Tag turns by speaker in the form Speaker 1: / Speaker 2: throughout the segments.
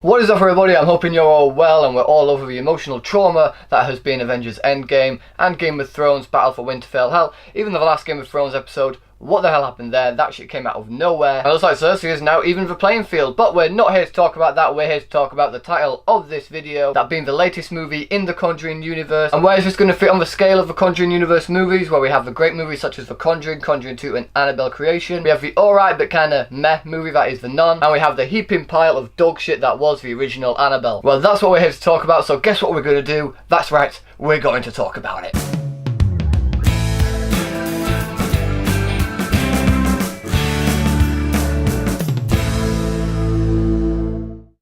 Speaker 1: What is up everybody, I'm hoping you're all well and we're all over the emotional trauma that has been Avengers Endgame and Game of Thrones Battle for Winterfell. Hell, even the last Game of Thrones episode, what the hell happened there? That shit came out of nowhere. And it looks like Cersei is now even the playing field. But we're not here to talk about that, we're here to talk about the title of this video, that being the latest movie in the Conjuring Universe. And where is this going to fit on the scale of the Conjuring Universe movies, where we have the great movies such as The Conjuring, Conjuring 2 and Annabelle Creation. We have the alright but kinda meh movie that is The Nun. And we have the heaping pile of dog shit that was the original Annabelle. Well, that's what we're here to talk about, so guess what we're going to do? That's right, we're going to talk about it.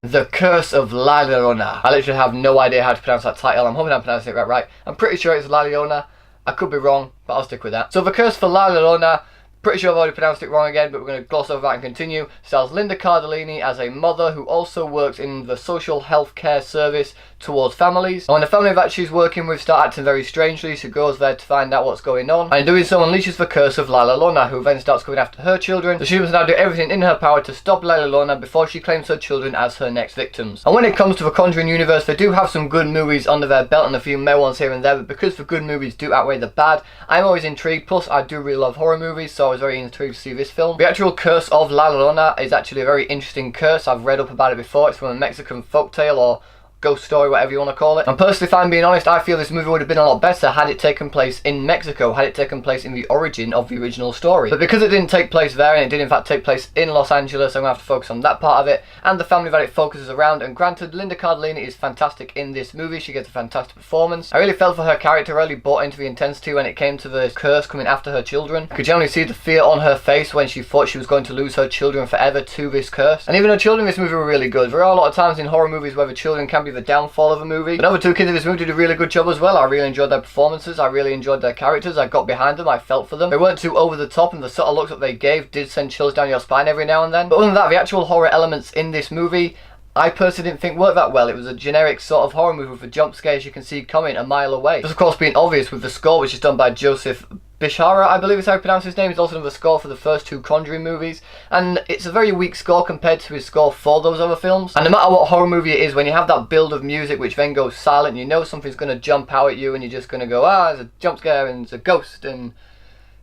Speaker 1: The Curse of La Llorona. I literally have no idea how to pronounce that title. I'm hoping I'm pronouncing it right. I'm pretty sure it's La Llorona. I could be wrong, but I'll stick with that. So The Curse for La Llorona, pretty sure I've already pronounced it wrong again, but we're going to gloss over that and continue. Stars Linda Cardellini as a mother who also works in the social health care service towards families. And when the family that she's working with start acting very strangely, she goes there to find out what's going on. And in doing so unleashes the curse of La Llorona, who then starts going after her children. So she must now do everything in her power to stop La Llorona before she claims her children as her next victims. And when it comes to the Conjuring Universe, they do have some good movies under their belt and a few meh ones here and there, but because the good movies do outweigh the bad, I'm always intrigued. Plus I do really love horror movies, so I was very intrigued to see this film. The actual Curse of La Llorona is actually a very interesting curse. I've read up about it before. It's from a Mexican folktale or ghost story, whatever you want to call it. And personally, if I'm being honest, I feel this movie would have been a lot better had it taken place in Mexico, had it taken place in the origin of the original story. But because it didn't take place there, and it did in fact take place in Los Angeles, I'm going to have to focus on that part of it, and the family that it focuses around. And granted, Linda Cardellini is fantastic in this movie, she gets a fantastic performance. I really felt for her character, I really bought into the intensity when it came to the curse coming after her children. I could generally see the fear on her face when she thought she was going to lose her children forever to this curse. And even her children in this movie were really good. There are a lot of times in horror movies where the children can be the downfall of a movie. The other two kids in this movie did a really good job as well. I really enjoyed their performances, I really enjoyed their characters, I got behind them, I felt for them. They weren't too over the top, and the subtle looks that they gave did send chills down your spine every now and then. But other than that, the actual horror elements in this movie, I personally didn't think worked that well. It was a generic sort of horror movie with the jump scares you can see coming a mile away. This of course being obvious with the score, which is done by Joseph Bishara, I believe is how you pronounce his name. He's also done the score for the first two Conjuring movies, and it's a very weak score compared to his score for those other films. And no matter what horror movie it is, when you have that build of music which then goes silent, you know something's going to jump out at you and you're just going to go, ah, there's a jump scare and it's a ghost, and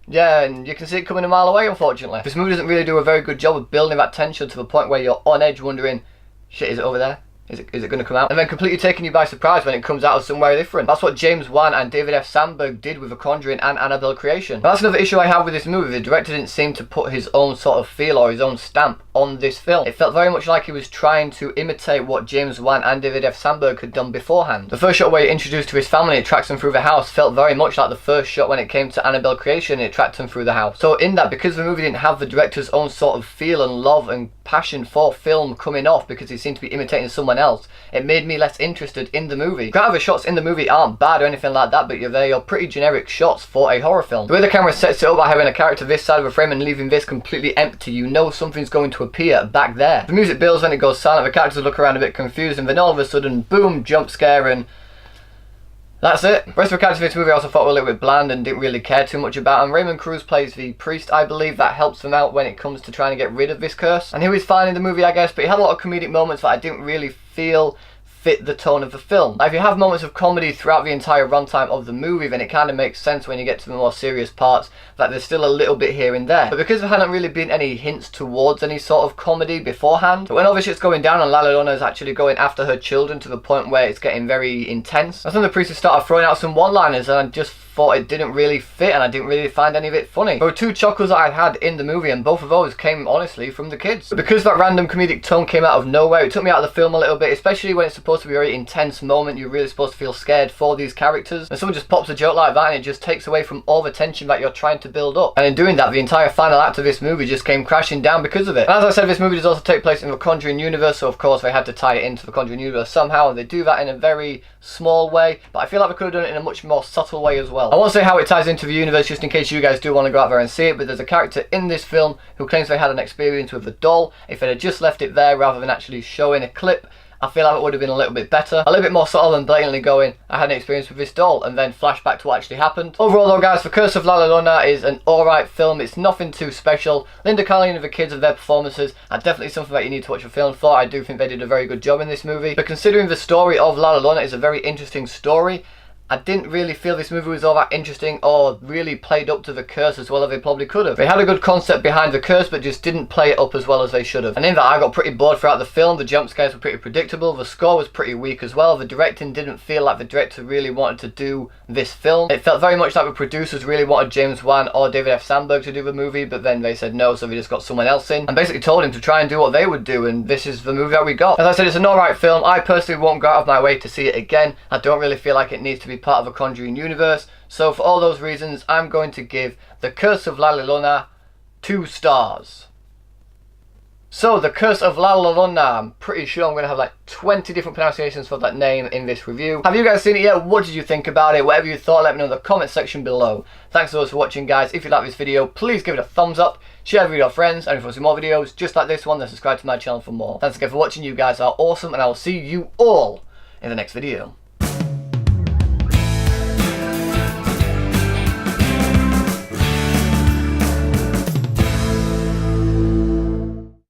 Speaker 1: yeah, and you can see it coming a mile away, unfortunately. This movie doesn't really do a very good job of building that tension to the point where you're on edge wondering, shit, is it over there? Is it going to come out? And then completely taking you by surprise when it comes out of somewhere different. That's what James Wan and David F. Sandberg did with The Conjuring and Annabelle Creation. But that's another issue I have with this movie. The director didn't seem to put his own sort of feel or his own stamp on this film. It felt very much like he was trying to imitate what James Wan and David F. Sandberg had done beforehand. The first shot where you're introduced to his family, it tracks them through the house, felt very much like the first shot when it came to Annabelle Creation, it tracked them through the house. So in that, because the movie didn't have the director's own sort of feel and love and passion for film coming off because he seemed to be imitating someone else, it made me less interested in the movie. Granted, the shots in the movie aren't bad or anything like that, but they're pretty generic shots for a horror film. The way the camera sets it up by having a character this side of a frame and leaving this completely empty, you know something's going to appear back there. The music builds, when it goes silent, the characters look around a bit confused, and then all of a sudden, boom, jump scare, and that's it. The rest of the characters in this movie I also thought were a little bit bland and didn't really care too much about. And Raymond Cruz plays the priest, I believe. That helps them out when it comes to trying to get rid of this curse. And he was fine in the movie, I guess, but he had a lot of comedic moments that I didn't really feel fit the tone of the film. Now, if you have moments of comedy throughout the entire runtime of the movie, then it kind of makes sense when you get to the more serious parts that there's still a little bit here and there. But because there hadn't really been any hints towards any sort of comedy beforehand, but when all this shit's going down and La Llorona is actually going after her children to the point where it's getting very intense, that's when the priest started throwing out some one-liners, and I just thought it didn't really fit, and I didn't really find any of it funny. There were two chuckles that I had in the movie, and both of those came honestly from the kids. But because that random comedic tone came out of nowhere, it took me out of the film a little bit, especially when it's supposed to be a very intense moment. You're really supposed to feel scared for these characters, and someone just pops a joke like that and it just takes away from all the tension that you're trying to build up. And in doing that, the entire final act of this movie just came crashing down because of it. And as I said, this movie does also take place in the Conjuring Universe, so of course they had to tie it into the Conjuring Universe somehow, and they do that in a very small way, but I feel like they could have done it in a much more subtle way as well. well. I won't say how it ties into the universe just in case you guys do want to go out there and see it, but there's a character in this film who claims they had an experience with the doll. If they had just left it there rather than actually showing a clip, I feel like it would have been a little bit better. A little bit more subtle than blatantly going, I had an experience with this doll, and then flash back to what actually happened. Overall though guys, The Curse of La Llorona is an alright film. It's nothing too special. Linda Cardellini and the kids and their performances are definitely something that you need to watch the film for. I do think they did a very good job in this movie. But considering the story of La Llorona is a very interesting story, I didn't really feel this movie was all that interesting or really played up to the curse as well as they probably could have. They had a good concept behind the curse but just didn't play it up as well as they should have. And in that I got pretty bored throughout the film. The jump scares were pretty predictable. The score was pretty weak as well. The directing didn't feel like the director really wanted to do this film. It felt very much like the producers really wanted James Wan or David F. Sandberg to do the movie, but then they said no, so they just got someone else in and basically told him to try and do what they would do, and this is the movie that we got. As I said, it's an alright film. I personally won't go out of my way to see it again. I don't really feel like it needs to be part of a Conjuring Universe. So for all those reasons, I'm going to give The Curse of La Llorona 2 stars. So, The Curse of La Llorona, I'm pretty sure I'm going to have like 20 different pronunciations for that name in this review. Have you guys seen it yet? What did you think about it? Whatever you thought, let me know in the comment section below. Thanks so much for watching guys. If you like this video, please give it a thumbs up, share it with your friends, and if you want to see more videos just like this one, then subscribe to my channel for more. Thanks again for watching. You guys are awesome, and I will see you all in the next video.